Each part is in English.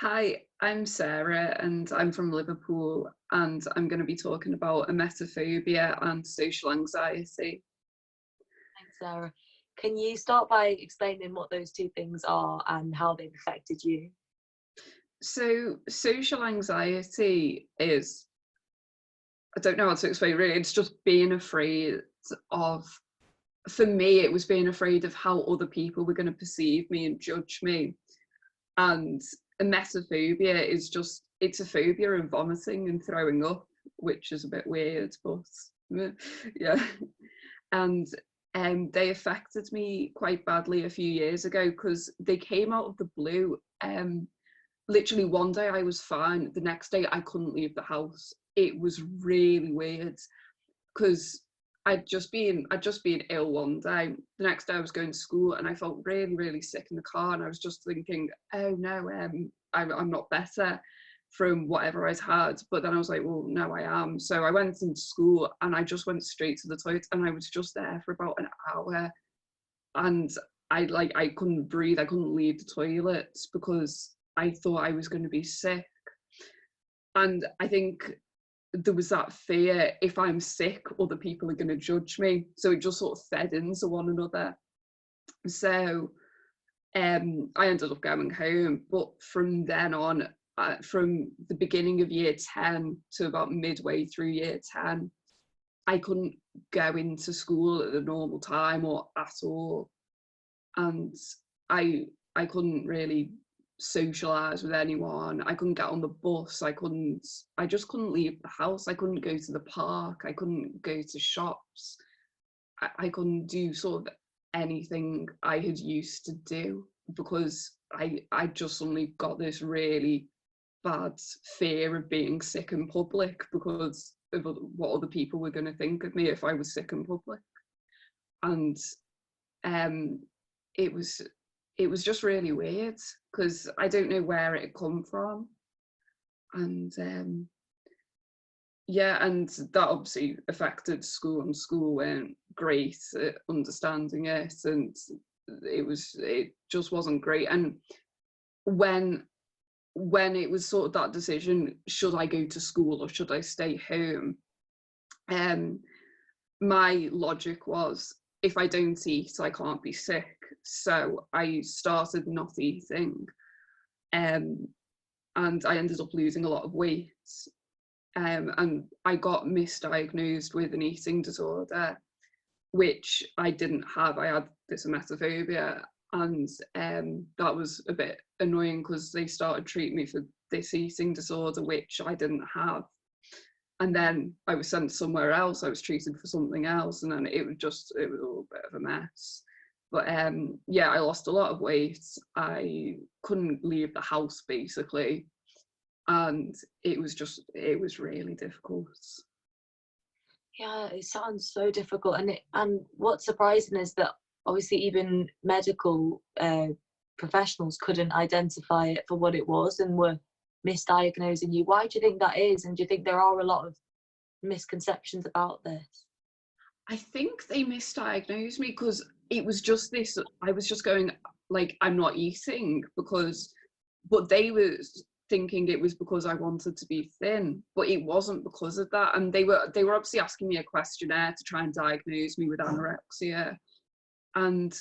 Hi, I'm Sarah and I'm from Liverpool and I'm going to be talking about emetophobia and social anxiety. Thanks, Sarah. Can you start by explaining what those two things are and how they've affected you? So, social anxiety is, I don't know how to explain it really, it's just being afraid of, for me, it was being afraid of how other people were going to perceive me and judge me. And emetophobia is just, it's a phobia of vomiting and throwing up, which is a bit weird, but yeah. And they affected me quite badly a few years ago because they came out of the blue. Literally one day I was fine, the next day I couldn't leave the house. It was really weird because I'd just been ill one day. The next day I was going to school and I felt really, really sick in the car, and I was just thinking, oh no, I'm not better from whatever I'd had. But then I was like, well, no, I am. So I went into school and I just went straight to the toilet, and I was just there for about an hour, and I couldn't breathe. I couldn't leave the toilet because I thought I was going to be sick. And I think there was that fear, if I'm sick, other people are going to judge me. So it just sort of fed into one another. So I ended up going home. But from then on, from the beginning of year 10 to about midway through year 10, I couldn't go into school at the normal time or at all. And I couldn't really socialize with anyone. I couldn't get on the bus. I just couldn't leave the house. I couldn't go to the park. I couldn't go to shops. I couldn't do sort of anything I had used to do because I just suddenly got this really bad fear of being sick in public because of what other people were going to think of me if I was sick in public. And um it was it was just really weird because I don't know where it had come from. And yeah, and that obviously affected school, and school weren't great at understanding it, and it just wasn't great. And when it was sort of that decision, should I go to school or should I stay home, um my logic was, if I don't eat I can't be sick. So I started not eating, um and I ended up losing a lot of weight, and I got misdiagnosed with an eating disorder, which I didn't have. I had this emetophobia, and that was a bit annoying because they started treating me for this eating disorder, which I didn't have. And then I was sent somewhere else. I was treated for something else, and then it was all a bit of a mess. But yeah, I lost a lot of weight. I couldn't leave the house basically, and it was really difficult. Yeah, it sounds so difficult, and what's surprising is that obviously even medical professionals couldn't identify it for what it was and were misdiagnosing you. Why do you think that is? And do you think there are a lot of misconceptions about this? I think they misdiagnosed me because it was just this. I was just going like, I'm not eating because, but they were thinking it was because I wanted to be thin, but it wasn't because of that. And they were obviously asking me a questionnaire to try and diagnose me with anorexia, and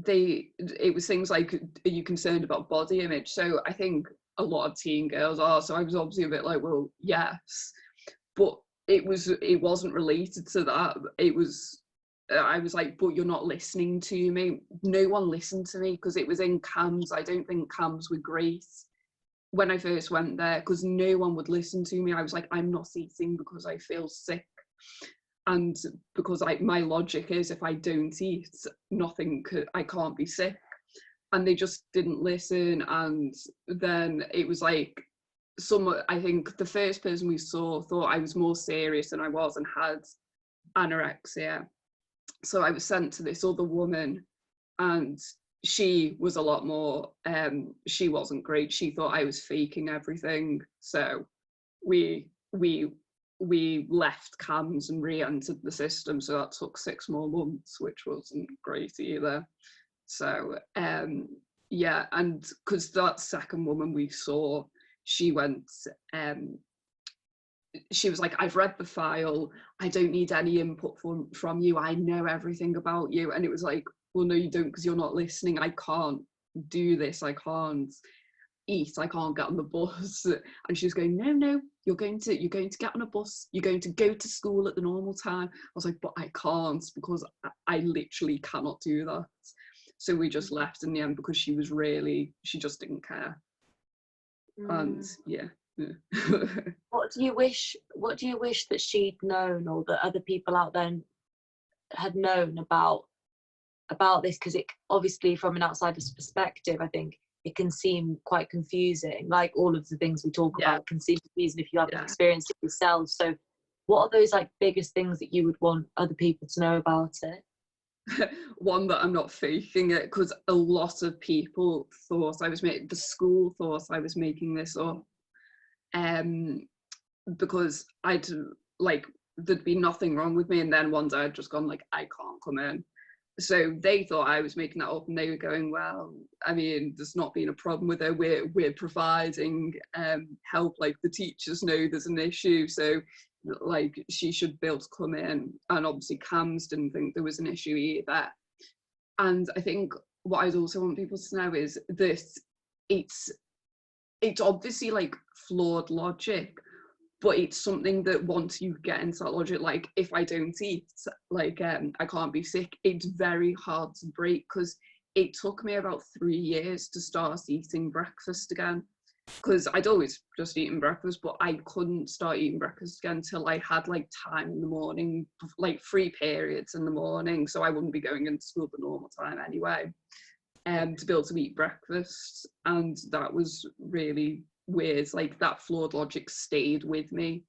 it was things like, are you concerned about body image? So I think a lot of teen girls are. So I was obviously a bit like, well, yes, but it wasn't related to that. It was, I was like, but you're not listening to me. No one listened to me because it was in CAMS. I don't think CAMS were great when I first went there because no one would listen to me. I was like, I'm not eating because I feel sick, and because my logic is, if I don't eat, I can't be sick. And they just didn't listen. And then it was like, I think the first person we saw thought I was more serious than I was and had anorexia. So I was sent to this other woman, and she was a lot more, she wasn't great. She thought I was faking everything. So we we we left CAMS and re-entered the system. So that took 6 more months, which wasn't great either. So yeah, and because that second woman we saw, she went, she was like, I've read the file, I don't need any input from you, I know everything about you. And it was like, well, no, you don't, because you're not listening. I can't do this, I can't eat, I can't get on the bus. And she was going, no, no, you're going to get on a bus, you're going to go to school at the normal time. I was like, but I can't, because I literally cannot do that. So we just left in the end, because she just didn't care. And yeah. What do you wish that she'd known, or that other people out there had known about this? Because it obviously, from an outsider's perspective, I think it can seem quite confusing. Like all of the things we talk about can seem confusing if you haven't experienced it yourself. So what are those like biggest things that you would want other people to know about it? One, that I'm not faking it, because a lot of people thought I was the school thought I was making this up, because I'd like, there'd be nothing wrong with me, and then one day I'd just gone like, I can't come in. So they thought I was making that up, and they were going, well, I mean, there's not been a problem with her, we're providing help, like the teachers know there's an issue, so like she should be able to come in. And obviously Cams didn't think there was an issue either. And I think what I'd also want people to know is that it's obviously like flawed logic, but it's something that once you get into that logic, like if I don't eat, like I can't be sick, it's very hard to break, because it took me about 3 years to start eating breakfast again, because I'd always just eaten breakfast, but I couldn't start eating breakfast again until I had like time in the morning, like 3 periods in the morning, so I wouldn't be going into school at the normal time anyway, to be able to eat breakfast. And that was really weird, like that flawed logic stayed with me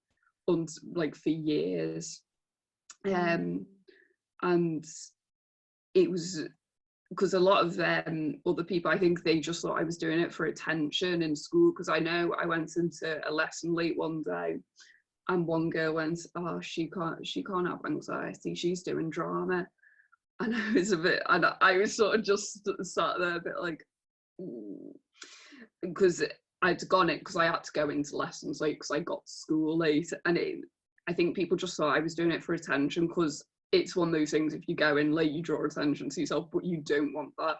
like for years. And it was because a lot of other people, I think they just thought I was doing it for attention in school, because I know I went into a lesson late one day and one girl went, oh, she can't have anxiety, she's doing drama. And I was a bit, and I was sort of just sat there a bit like, because I'd gone it because I had to go into lessons late because I got to school late, and I think people just thought I was doing it for attention, because it's one of those things, if you go in late, you draw attention to yourself, but you don't want that.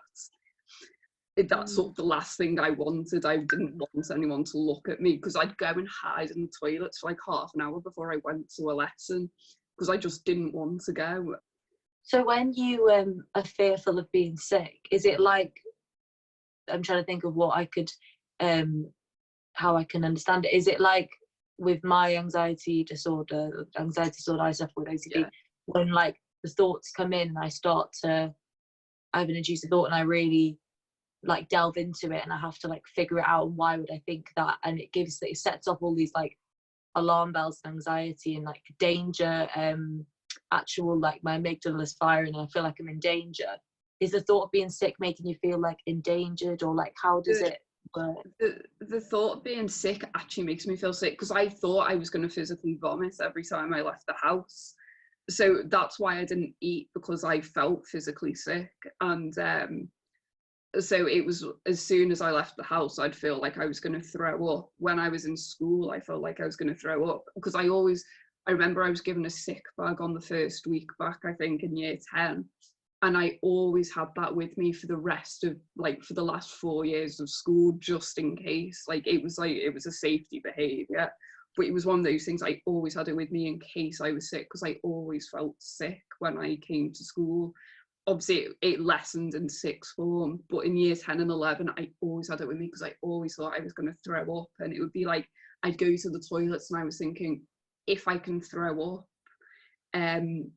That's sort of the last thing I wanted. I didn't want anyone to look at me, because I'd go and hide in the toilets for like half an hour before I went to a lesson, because I just didn't want to go. So when you are fearful of being sick, is it like, I'm trying to think of what I could, how I can understand it. Is it like with my anxiety disorder I suffer with OCD, when like the thoughts come in and I start to, I have an intrusive thought and I really like delve into it and I have to like figure it out, and why would I think that, and it sets off all these like alarm bells and anxiety and like danger, actual like my amygdala is firing and I feel like I'm in danger. Is the thought of being sick making you feel like endangered, or like how does it work? The thought of being sick actually makes me feel sick, because I thought I was going to physically vomit every time I left the house. So that's why I didn't eat, because I felt physically sick. And so it was, as soon as I left the house, I'd feel like I was going to throw up. When I was in school, I felt like I was going to throw up, because I remember I was given a sick bag on the first week back, I think in year 10. And I always had that with me for the rest of, like, for the last 4 years of school, just in case. Like it was a safety behaviour, but it was one of those things, I always had it with me in case I was sick, because I always felt sick when I came to school. Obviously it lessened in sixth form, but in year 10 and 11 I always had it with me, because I always thought I was going to throw up. And it would be like, I'd go to the toilets and I was thinking, if I can throw up,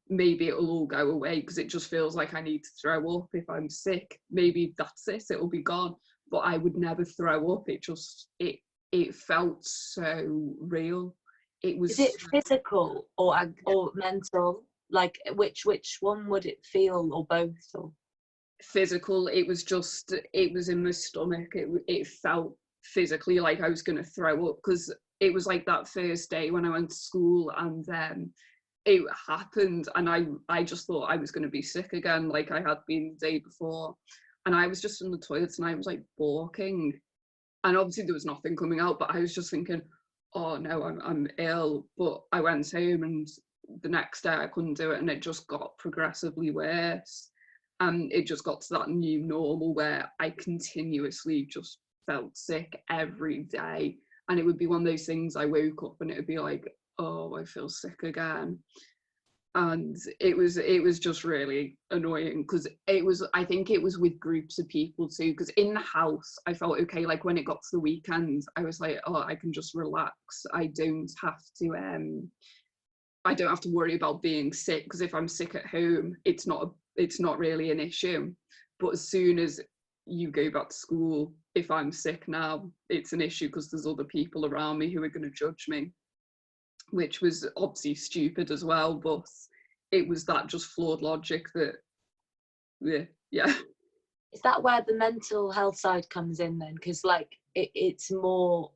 maybe it'll all go away, because it just feels like I need to throw up. If I'm sick, maybe that's it'll be gone. But I would never throw up. It felt so real. It was. Is it physical or mental? Like which one would it feel, or both? Or physical. It was in my stomach. It felt physically like I was going to throw up, because it was like that first day when I went to school, and it happened, and I just thought I was going to be sick again, like I had been the day before. and I was just in the toilets and I was like balking, and obviously there was nothing coming out, but I was just thinking, oh no, I'm ill. But I went home, and the next day I couldn't do it, and it just got progressively worse. And it just got to that new normal where I continuously just felt sick every day. And it would be one of those things, I woke up and it would be like, oh, I feel sick again. And it was just really annoying, because I think it was with groups of people too, because in the house I felt okay. Like when it got to the weekend, I was like, oh, I can just relax. I don't have to worry about being sick, because if I'm sick at home, it's not really an issue. But as soon as you go back to school, if I'm sick now, it's an issue, because there's other people around me who are going to judge me, which was obviously stupid as well. But it was that just flawed logic that, yeah. Is that where the mental health side comes in then? Because like it's more,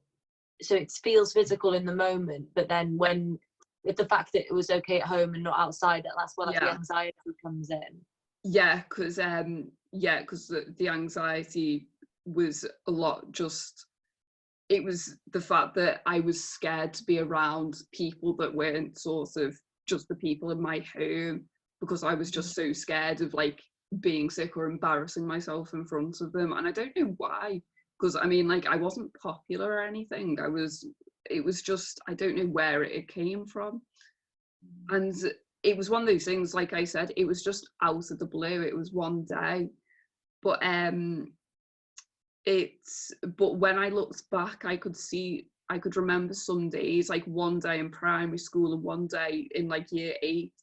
so it feels physical in the moment, but then when, with the fact that it was okay at home and not outside, that's where like the anxiety comes in. Yeah, because the anxiety was a lot, just, it was the fact that I was scared to be around people that weren't sort of just the people in my home, because I was just so scared of like being sick or embarrassing myself in front of them. And I don't know why, because I mean, like, I wasn't popular or anything. It was just, I don't know where it came from. And it was one of those things, like I said, it was just out of the blue. It was one day. But but when I looked back, I could remember some days, like one day in primary school and one day in like year 8,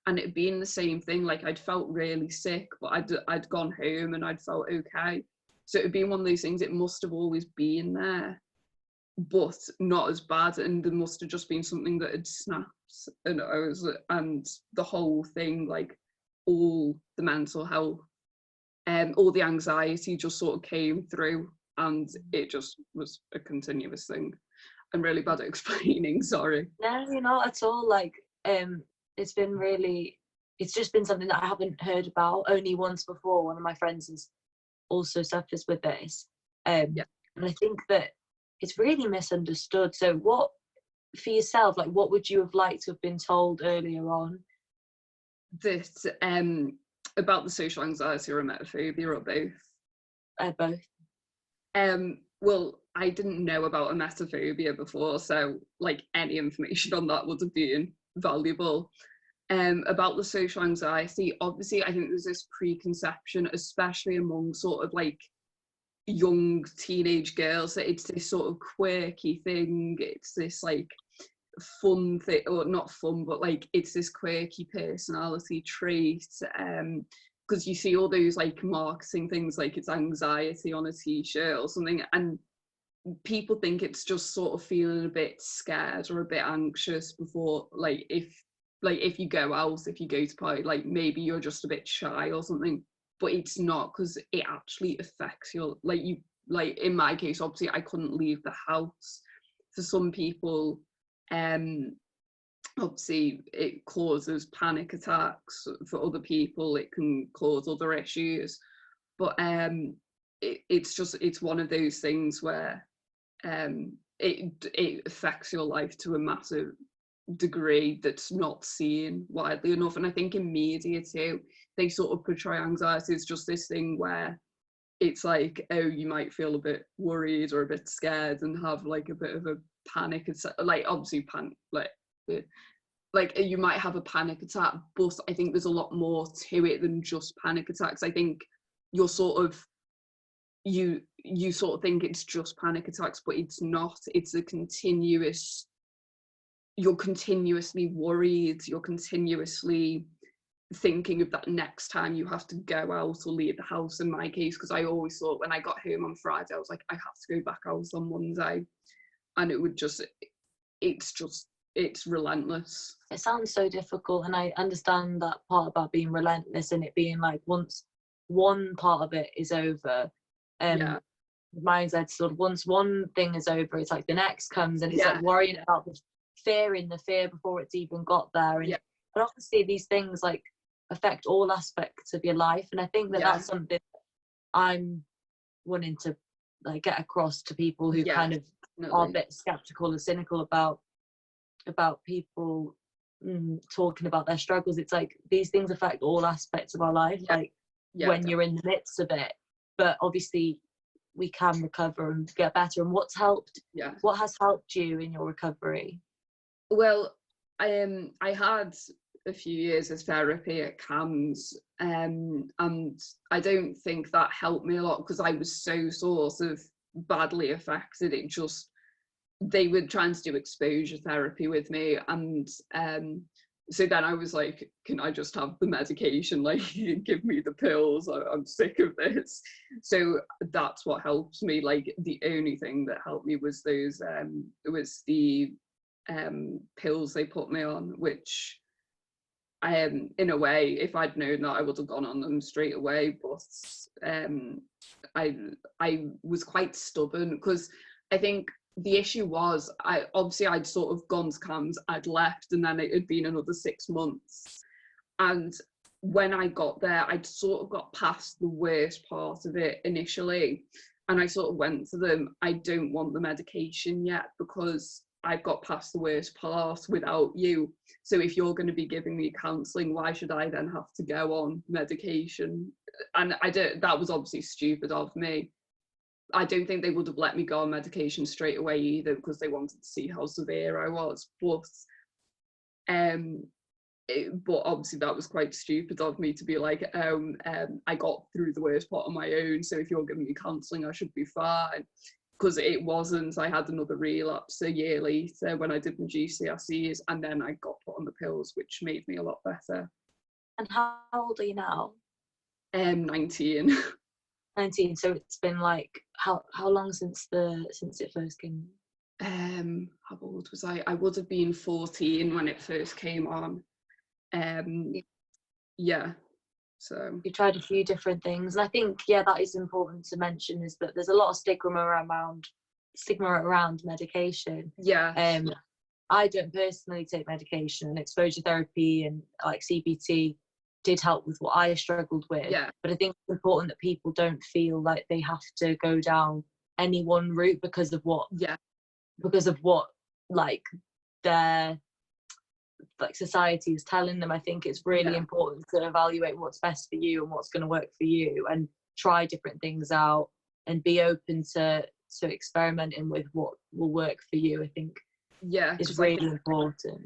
and it'd been the same thing. Like I'd felt really sick, but I'd gone home and I'd felt okay. So it'd been one of those things, it must have always been there, but not as bad, and there must have just been something that had snapped. And the whole thing, like all the mental health and all the anxiety just sort of came through, and it just was a continuous thing. I'm really bad at explaining, sorry. No, you're not at all. Like it's been really, it's just been something that I haven't heard about. Only once before, one of my friends is also suffers with this, and I think that it's really misunderstood. So what, for yourself, like what would you have liked to have been told earlier on? That about the social anxiety or emetophobia, or both? Both. Well, I didn't know about emetophobia before, so like any information on that would have been valuable. About the social anxiety, obviously I think there's this preconception, especially among sort of like young teenage girls, that it's this sort of quirky thing, it's this like fun thing, or not fun, but like it's this quirky personality trait, because you see all those like marketing things, like it's anxiety on a t-shirt or something, and people think it's just sort of feeling a bit scared or a bit anxious before, like if you go out, if you go to party, like maybe you're just a bit shy or something. But it's not, because it actually affects your, like in my case, obviously I couldn't leave the house. For some people, obviously it causes panic attacks. For other people it can cause other issues, but it's one of those things where it affects your life to a massive degree that's not seen widely enough. And I think in media too, they sort of portray anxiety as just this thing where it's like, oh, you might feel a bit worried or a bit scared and have like a bit of a panic attack, like obviously like you might have a panic attack, but I think there's a lot more to it than just panic attacks. I think you're sort of, you sort of think it's just panic attacks, but it's not. It's a continuous, you're continuously worried, you're continuously thinking of that next time you have to go out or leave the house, in my case, because I always thought when I got home on Friday, I was like, I have to go back out on Monday. And it would just, it's relentless. It sounds so difficult, and I understand that part about being relentless and it being like once one part of it is over, my anxiety sort of, once one thing is over, it's like the next comes, and it's like worrying about the fear in the fear before it's even got there. And but obviously these things like affect all aspects of your life, and I think that that's something I'm wanting to like get across to people who Yeah, kind of are a definitely. bit skeptical and cynical about people talking about their struggles. It's like these things affect all aspects of our life, Yeah, like yeah, when you're in the midst of it, but obviously we can recover and get better. And yeah. what has helped you in your recovery? Well, I had a few years of therapy at CAMS, and I don't think that helped me a lot because I was so sort of badly affected. It just they were trying to do exposure therapy with me, and so then I was like, can I just have the medication? Like, give me the pills. I'm sick of this. So that's what helps me. Like, the only thing that helped me was those was the pills they put me on, which in a way, if I'd known that, I would have gone on them straight away. But I I was quite stubborn because I think the issue was I'd sort of gone to CAMS, I'd left, and then it had been another 6 months. And when I got there, I'd sort of got past the worst part of it initially. And I sort of went to them, I don't want the medication yet because I've got past the worst part without you. So if you're going to be giving me counselling, why should I then have to go on medication? And that was obviously stupid of me. I don't think they would have let me go on medication straight away either because they wanted to see how severe I was. Um, but obviously that was quite stupid of me to be like, I got through the worst part on my own, so if you're giving me counselling, I should be fine. Because it wasn't. I had another relapse a year later when I did my GCSEs, and then I got put on the pills, which made me a lot better. And how old are you now? 19. 19. So it's been like how long since it first came? How old was I? I would have been 14 when it first came on. Yeah. So You tried a few different things, and I think that is important to mention, is that there's a lot of stigma around medication. yeah, I don't personally take medication, and exposure therapy and like CBT did help with what I struggled with. yeah, But I think it's important that people don't feel like they have to go down any one route because of what yeah, like their like society is telling them. I think it's really yeah, important to evaluate what's best for you and what's going to work for you, and try different things out and be open to experimenting with what will work for you. I think yeah. is Because really important.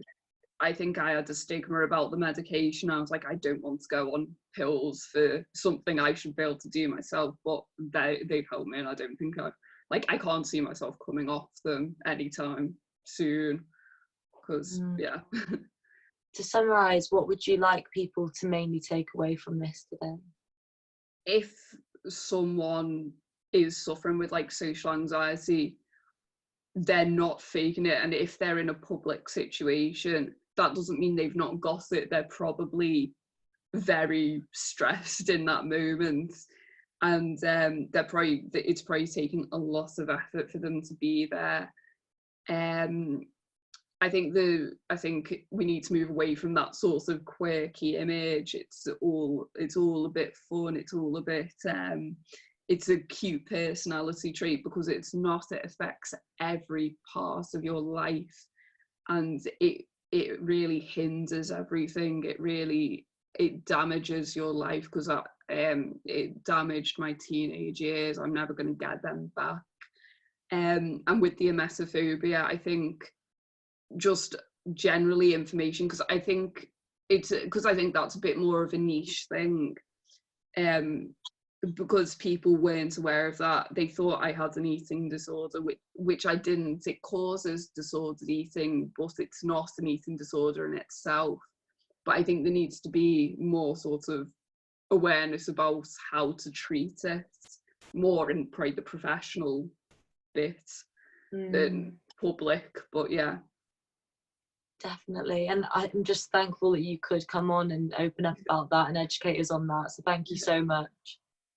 I think I had a stigma about the medication. I was like, I don't want to go on pills for something I should be able to do myself. But they've helped me, and I don't think I can't see myself coming off them anytime soon. Because yeah. To summarize, what would you like people to mainly take away from this today? If someone is suffering with like social anxiety, they're not faking it. And if they're in a public situation, that doesn't mean they've not got it. They're probably very stressed in that moment. And it's probably taking a lot of effort for them to be there. I think we need to move away from that sort of quirky image. It's all a bit fun. It's all a bit it's a cute personality trait because it's not. It affects every part of your life, and it really hinders everything. It damages your life because it damaged my teenage years. I'm never going to get them back. And with the emetophobia, I think just generally information, because I think that's a bit more of a niche thing, because people weren't aware of that. They thought I had an eating disorder, which I didn't. It causes disordered eating, but it's not an eating disorder in itself. But I think there needs to be more sort of awareness about how to treat it, more in probably the professional bit than public. But yeah. Definitely. And I'm just thankful that you could come on and open up about that and educate us on that. So thank you so much.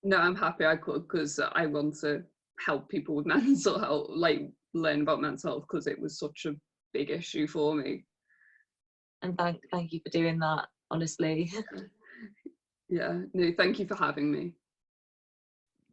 No, I'm happy I could, because I want to help people with mental health, like learn about mental health, because it was such a big issue for me. And thank you for doing that, honestly. Yeah, no, thank you for having me.